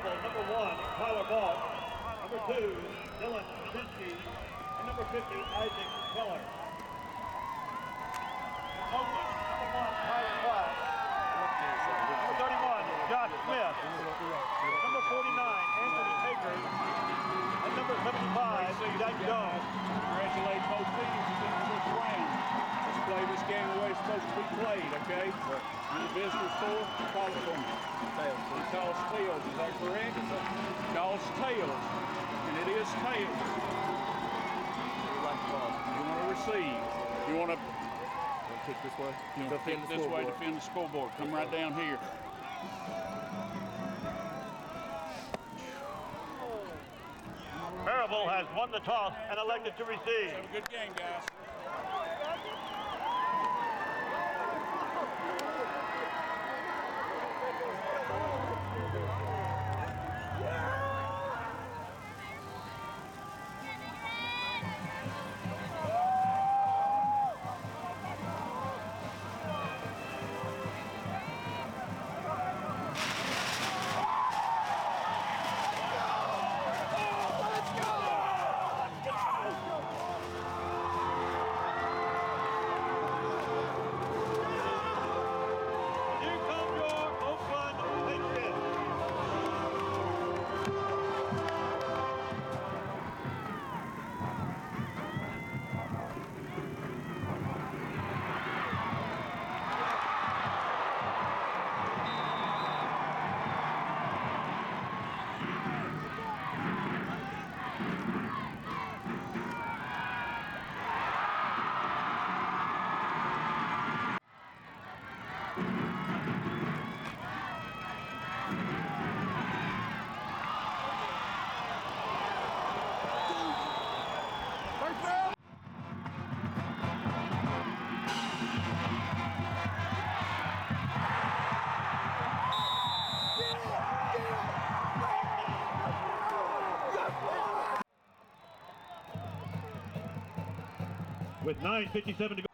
Maryville, number 1, Tyler Ball. Number 2, Dylan Kaczynski. And number 50, Isaac Keller. Oakland, number 1, Tyler Black. Number 31, Josh Smith. Number 49, Anthony Baker. And number 75, Zach Jones. Congratulate both teams in the first round. Let's play this game the way it's supposed to be played, okay? Your visitors for, call it for me. Tails. He calls tails, is that correct? Calls tails, and it is tails. You want to receive. You want to kick this way. You want to kick this way, defend the scoreboard. Come right down here. Maryville has won the toss and elected to receive. Have a good game, guys. With 9:57 to go.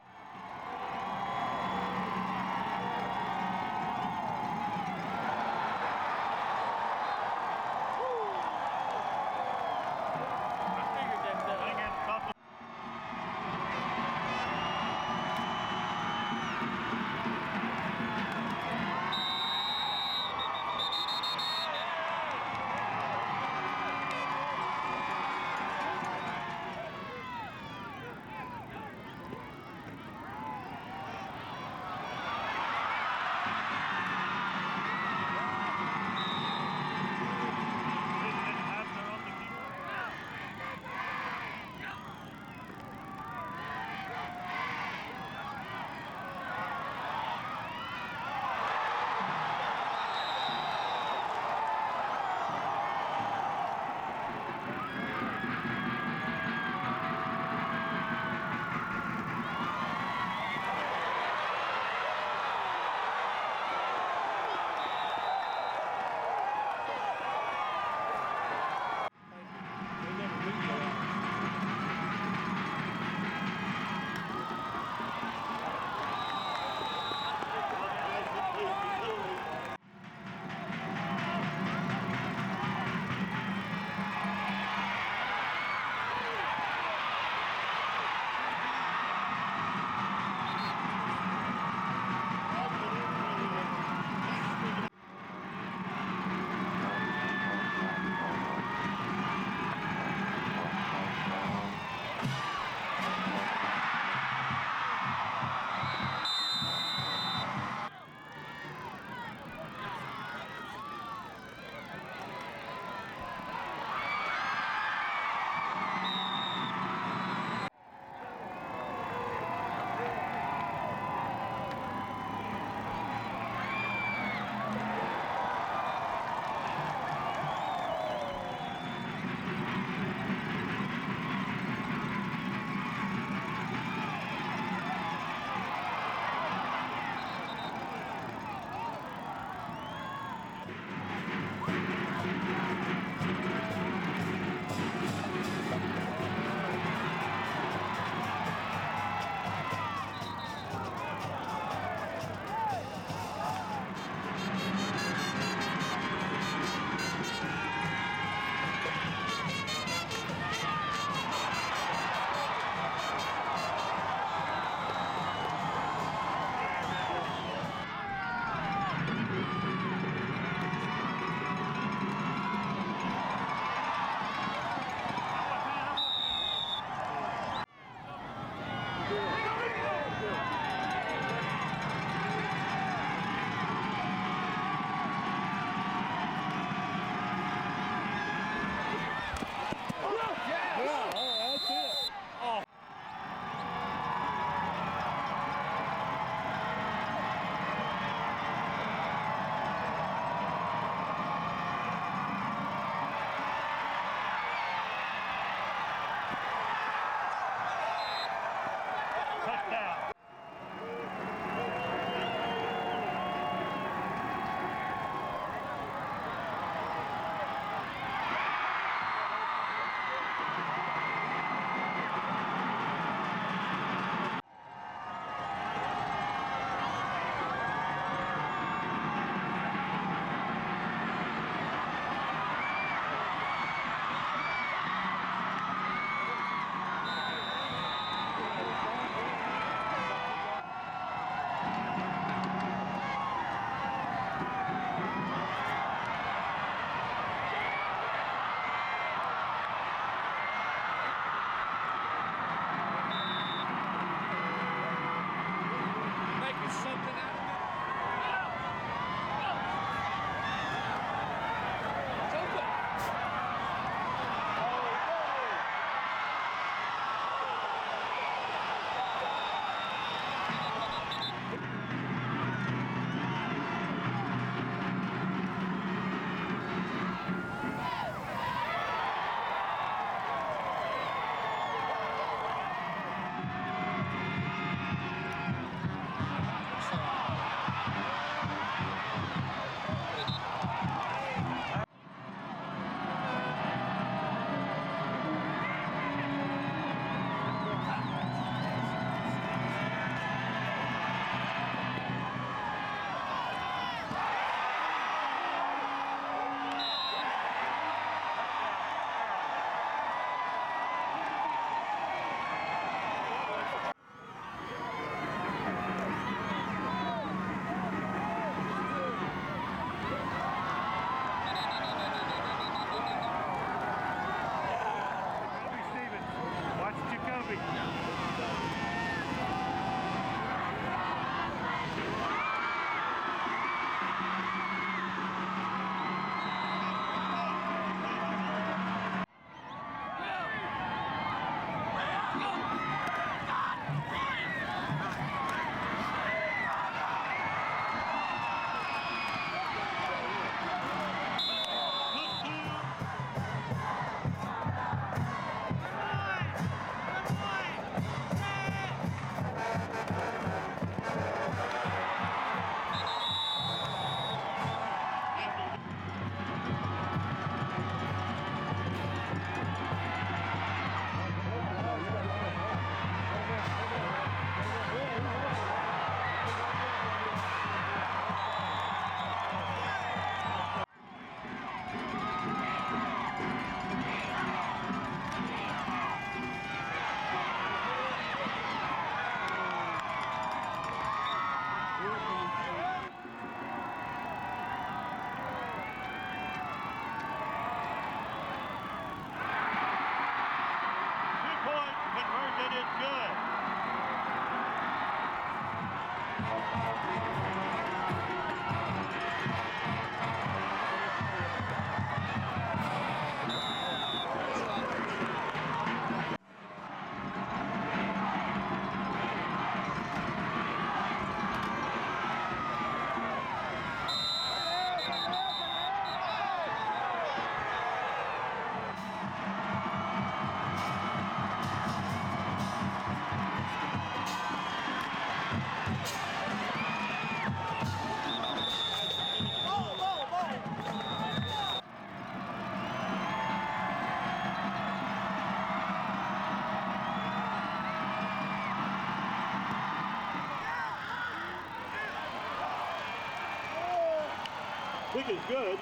Kick is good.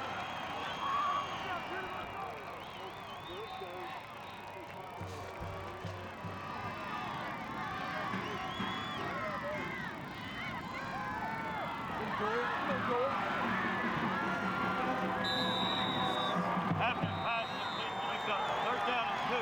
After the pass, makes up 3rd down and 2.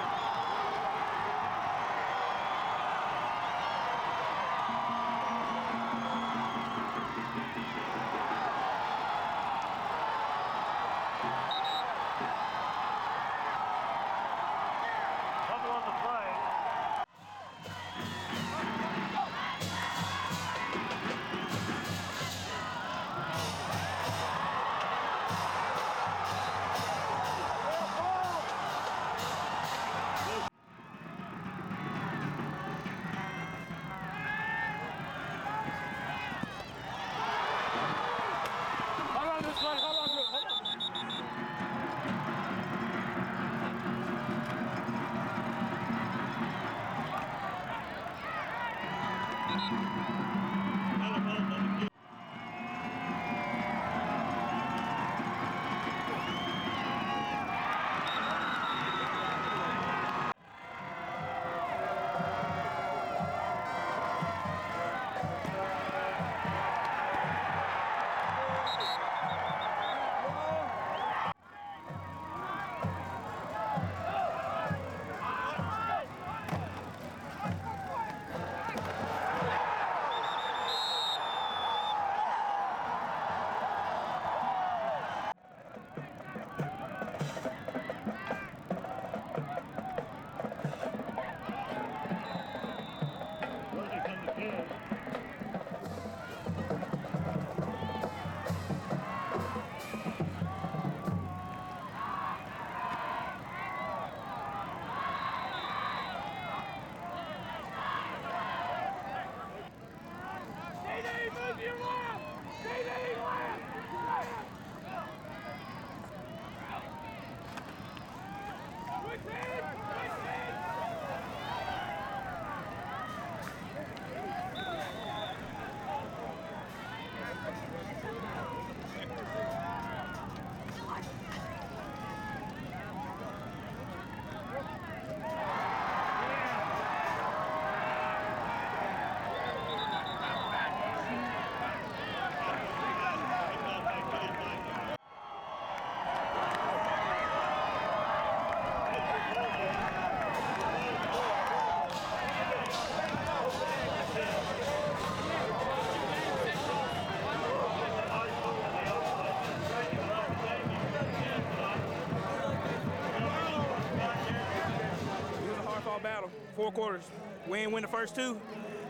Battle, 4 quarters. We didn't win the first 2.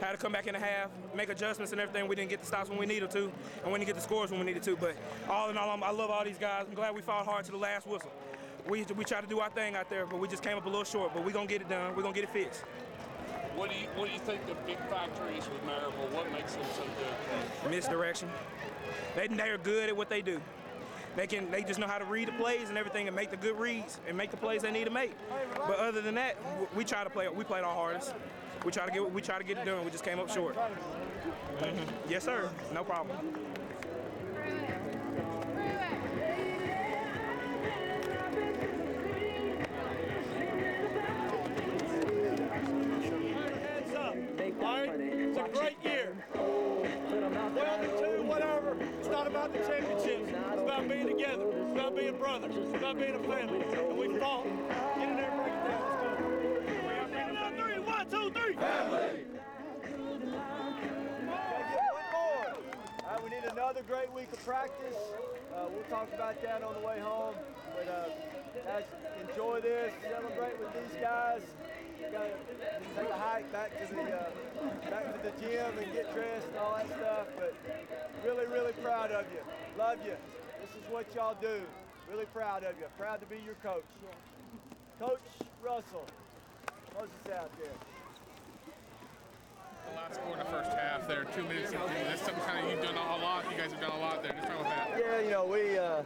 Had to come back in the half, make adjustments and everything. We didn't get the stops when we needed to, and we didn't get the scores when we needed to. But all in all, I love all these guys. I'm glad we fought hard to the last whistle. We tried to do our thing out there, but we just came up a little short. But we're gonna get it done. We're gonna get it fixed. What do you think the big factor is with Maryville? What makes them so good? Misdirection. They're good at what they do. They just know how to read the plays and everything and make the good reads and make the plays they need to make. But other than that, we try to play. We played our hardest. We try to get it done. We just came up short. Yes, sir. No problem. Heads up. All right? It's a great year. 12-2, whatever. It's not about the championships. It's about being together. It's about being brothers. It's about being a family. And we fought. Get in there and break it down. Let's go. 3, 1, 2, 3. Family. All right, we need another great week of practice. We'll talk about that on the way home. But guys, enjoy this. Celebrate with these guys. Gotta take a hike back to the gym and get dressed and all that stuff. But really, really proud of you. Love you. This is what y'all do. Really proud of you. Proud to be your coach. Coach Russell, close us out there. The last score in the first half there, 2 minutes. That's something kind of you've done a lot. You guys have done a lot there. Just talk about that. Yeah, you know,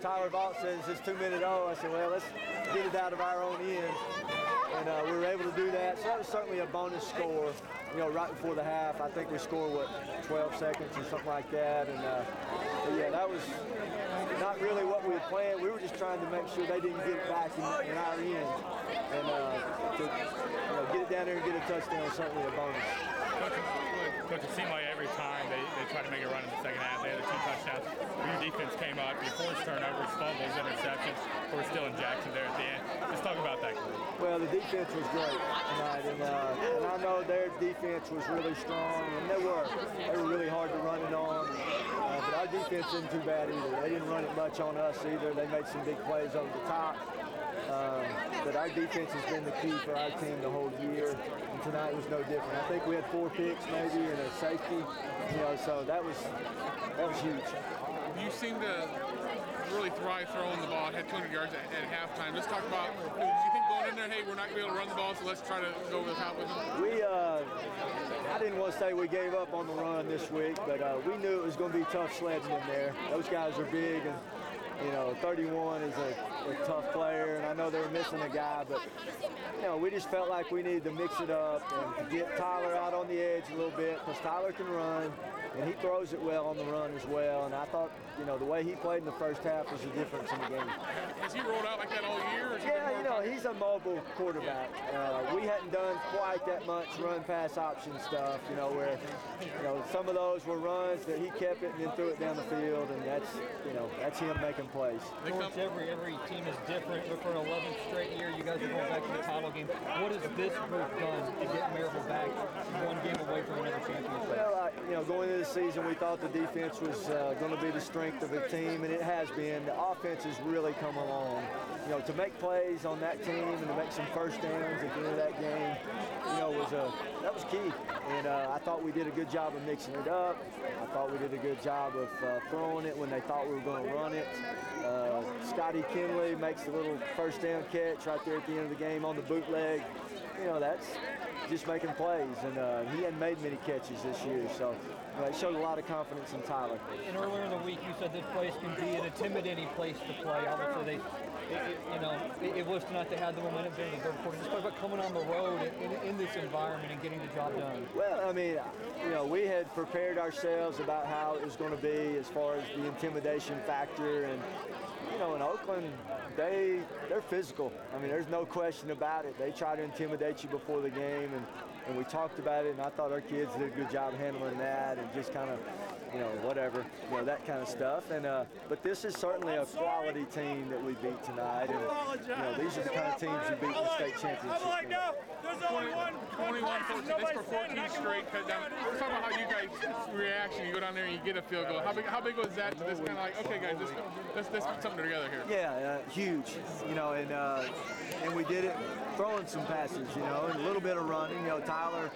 Tyler Vaught says it's 2-minute I said, well, let's get it out of our own end. And we were able to do that. So that was certainly a bonus score, you know, right before the half. I think we scored, 12 seconds or something like that. And But yeah, that was not really what we had planned. We were just trying to make sure they didn't get it back in our end. And to get it down there and get a touchdown is certainly a bonus. Coach, it seemed like every time they tried to make a run in the second half, they had 2 touchdowns. Your defense came up, you forced turnovers, fumbles, interceptions. We're still in Jackson there at the end. Just talk about that, Coach. Well, the defense was great tonight, and I know their defense was really strong, and they were really hard to run it on. But our defense isn't too bad either. They didn't run it much on us either. They made some big plays over the top. But our defense has been the key for our team the whole year, and tonight was no different. I think we had 4 picks maybe and a safety, so that was huge. You seem to really thrive throwing the ball. Had 200 yards at halftime. Let's talk about, do you think going in there, hey, we're not going to be able to run the ball, so let's try to go over the top with them? I didn't want to say we gave up on the run this week, but we knew it was going to be tough sledding in there. Those guys are big, and 31 is a tough player, and I know they were missing a guy, but we just felt like we needed to mix it up and to get Tyler out on the edge a little bit, because Tyler can run, and he throws it well on the run as well. And I thought, the way he played in the first half was the difference in the game. Has he rolled out like that all year? Yeah, he's a mobile quarterback. We hadn't done quite that much run-pass option stuff, where some of those were runs that he kept it and then threw it down the field, and that's him making plays. Coach, every team is different, but for an 11th straight year, you guys are going back to the title game. What has this group done to get Maryville back one game away from another championship? Well, going into the season, we thought the defense was going to be the strength of the team, and it has been. The offense has really come along. To make plays on that team and to make some first downs at the end of that game, that was key. And I thought we did a good job of mixing it up. I thought we did a good job of throwing it when they thought we were going to run it. Scotty Kinley makes the little first down catch right there at the end of the game on the bootleg. That's just making plays, and he hadn't made many catches this year, so it showed a lot of confidence in Tyler. And earlier in the week, you said this place can be an intimidating place to play. Obviously, it was tonight they had the momentum during the third quarter. Just talk about coming on the road in this environment and getting the job done. Well, we had prepared ourselves about how it was going to be as far as the intimidation factor, and in Oakland, they're physical. There's no question about it. They try to intimidate you before the game, and we talked about it, and I thought our kids did a good job handling that and just kind of, whatever, that kind of stuff. And but this is certainly a quality team that we beat tonight, and these are the kind of teams you beat in the state championship. 21-14, this for 14 straight cut down. Let's talk about how you guys reaction. You go down there and you get a field goal. How big was that? This kind of like, okay, guys, let's put something together here. Yeah, huge. And we did it throwing some passes, and a little bit of running. Tyler,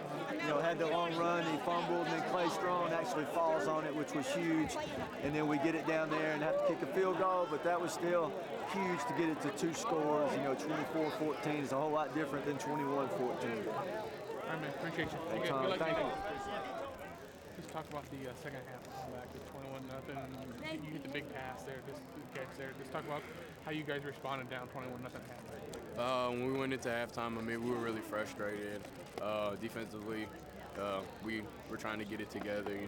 had the long run, he fumbled, and then Clay Strong actually falls on it, which was huge. And then we get it down there and have to kick a field goal, but that was still huge to get it to 2 scores. 24-14 is a whole lot different than 21-14. All right, man, appreciate you. Thank you. Just talk about the second half. Back to 21-0. You hit the big pass there, just catch there. Just talk about how you guys responded down 21-0 half. When we went into halftime, we were really frustrated. Defensively, we were trying to get it together.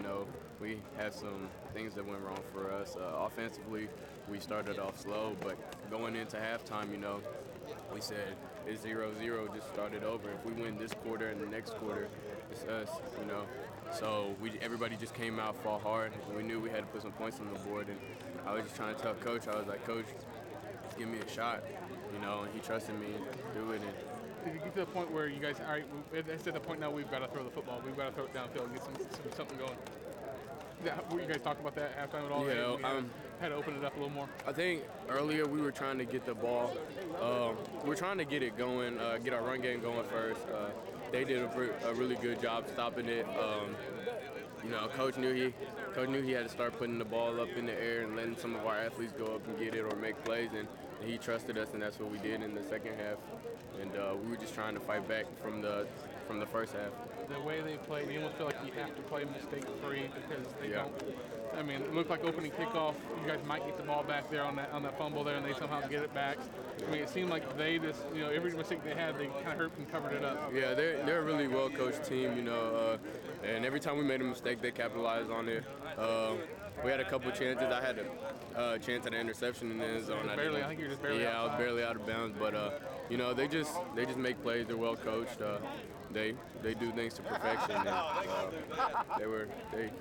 We had some things that went wrong for us. Offensively, we started off slow, but going into halftime, we said it's 0-0, just start it over. If we win this quarter and the next quarter, it's us, So everybody just came out, fought hard. We knew we had to put some points on the board, and I was just trying to tell Coach, I was like, Coach, give me a shot, and he trusted me to do it. And did you get to the point where you guys, all right, it's at the point now we've got to throw the football, we've got to throw it downfield and get something going? Were you guys talking about that halftime at all? Yeah, had to open it up a little more. I think earlier we were trying to get the ball. We were trying to get it going, get our run game going first. They did a really good job stopping it. Coach knew he had to start putting the ball up in the air and letting some of our athletes go up and get it or make plays, and he trusted us, and that's what we did in the second half. And we were just trying to fight back from the first half. The way they played, you almost feel like you have to play mistake-free because they don't. It looked like opening kickoff, you guys might get the ball back there on that fumble there, and they somehow get it back. It seemed like they just, every mistake they had, they kind of hurt and covered it up. Yeah, they're a really well-coached team, and every time we made a mistake, they capitalized on it. we had a couple chances. I had a chance at an interception in the end zone. Barely, I think you're just barely Yeah, I was outside. barely out of bounds, but you know, they just make plays. They're well coached. They do things to perfection, and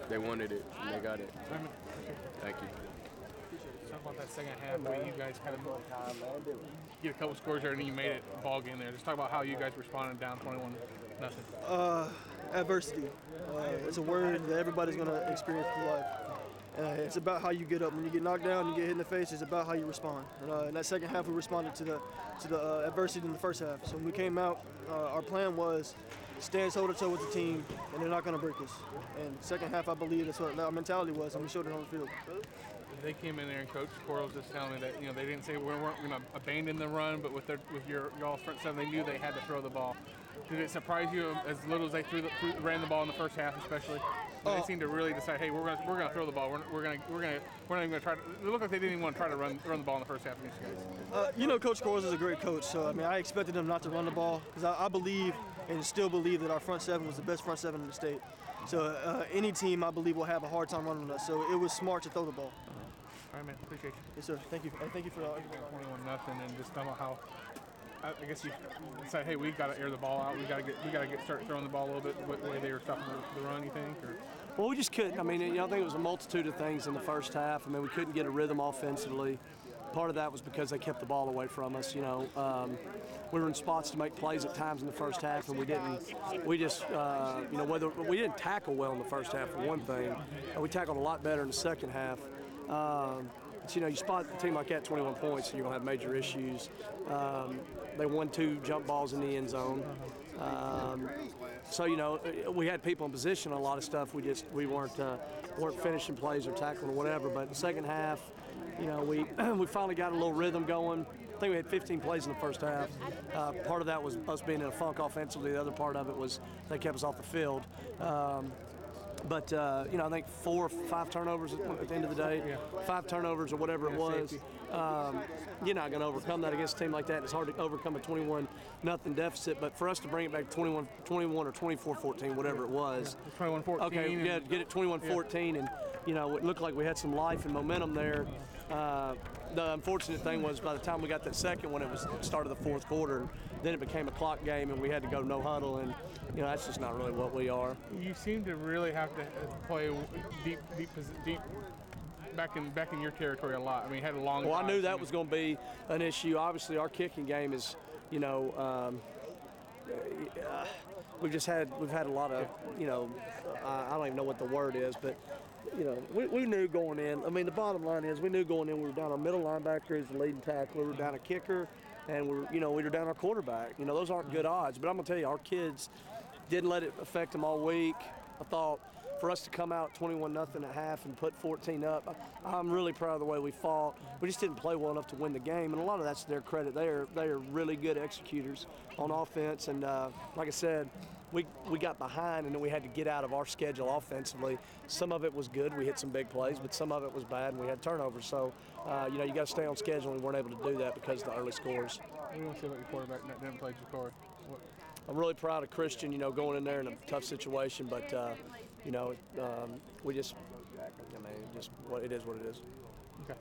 they wanted it and they got it. Thank you. Talk about that second half where you guys kind of get a couple scores there and you made it a ball game there. Just talk about how you guys responded down 21-0. Adversity. It's a word that everybody's going to experience through life. It's about how you get up. When you get knocked down, you get hit in the face, it's about how you respond. And in that second half, we responded to the adversity in the first half. So when we came out, our plan was stand toe-to-toe with the team, and they're not going to break us. And second half, I believe that's what our mentality was, and we showed it on the field. They came in there and Coach Quarles just telling me that they didn't say we weren't going to abandon the run, but with y'all's front seven, they knew they had to throw the ball. Did it surprise you as little as they ran the ball in the first half, especially? They seemed to really decide, hey, we're gonna throw the ball. We're not even gonna try to. It looked like they didn't even want to try to run the ball in the first half against you guys. Coach Quarles is a great coach, so I mean, I expected him not to run the ball because I believe and still believe that our front seven was the best front seven in the state. So any team, I believe, will have a hard time running us. So it was smart to throw the ball. All right, man. Appreciate you. Yes, sir. Thank you. And thank you for 21-0, and just talk about how. I guess you said, hey, we got to air the ball out. We got to start throwing the ball a little bit the way they were stopping the run. You think? Or? Well, we just couldn't. I mean, I think it was a multitude of things in the first half. I mean, we couldn't get a rhythm offensively. Part of that was because they kept the ball away from us. We were in spots to make plays at times in the first half, and we didn't. We just, whether we didn't tackle well in the first half for one thing, we tackled a lot better in the second half. You spot a team like that 21 points, and you're gonna have major issues. They won 2 jump balls in the end zone. We had people in position on a lot of stuff. We weren't finishing plays or tackling or whatever. But in the second half, we finally got a little rhythm going. I think we had 15 plays in the first half. Part of that was us being in a funk offensively. The other part of it was they kept us off the field. I think 4 or 5 turnovers at the end of the day, 5 turnovers or whatever it was. You're not going to overcome that against a team like that. It's hard to overcome a 21-0 deficit. But for us to bring it back to 21 or 24-14, whatever it was. 21-14. Okay, get it 21-14, and it looked like we had some life and momentum there. The unfortunate thing was by the time we got that second one, it was the start of the fourth quarter. Then it became a clock game, and we had to go no huddle, and that's just not really what we are. You seem to really have to play deep back in your territory a lot. I mean, you had a long. Well, I knew that was going to be an issue. Obviously, our kicking game is, we've had a lot of, I don't even know what the word is, but. We knew going in. I mean, the bottom line is we knew going in we were down our middle linebacker as the leading tackler. We were down a kicker, and we were down our quarterback. Those aren't good odds. But I'm gonna tell you, our kids didn't let it affect them all week. I thought for us to come out 21-0 at half and put 14 up, I'm really proud of the way we fought. We just didn't play well enough to win the game, and a lot of that's to their credit. They are really good executors on offense, and like I said. We got behind, and then we had to get out of our schedule offensively. Some of it was good. We hit some big plays, but some of it was bad, and we had turnovers. So, you got to stay on schedule, and we weren't able to do that because of the early scores. What do you want to say about your quarterback that didn't play Jakari? I'm really proud of Christian, going in there in a tough situation, but, we just, it is what it is. Okay.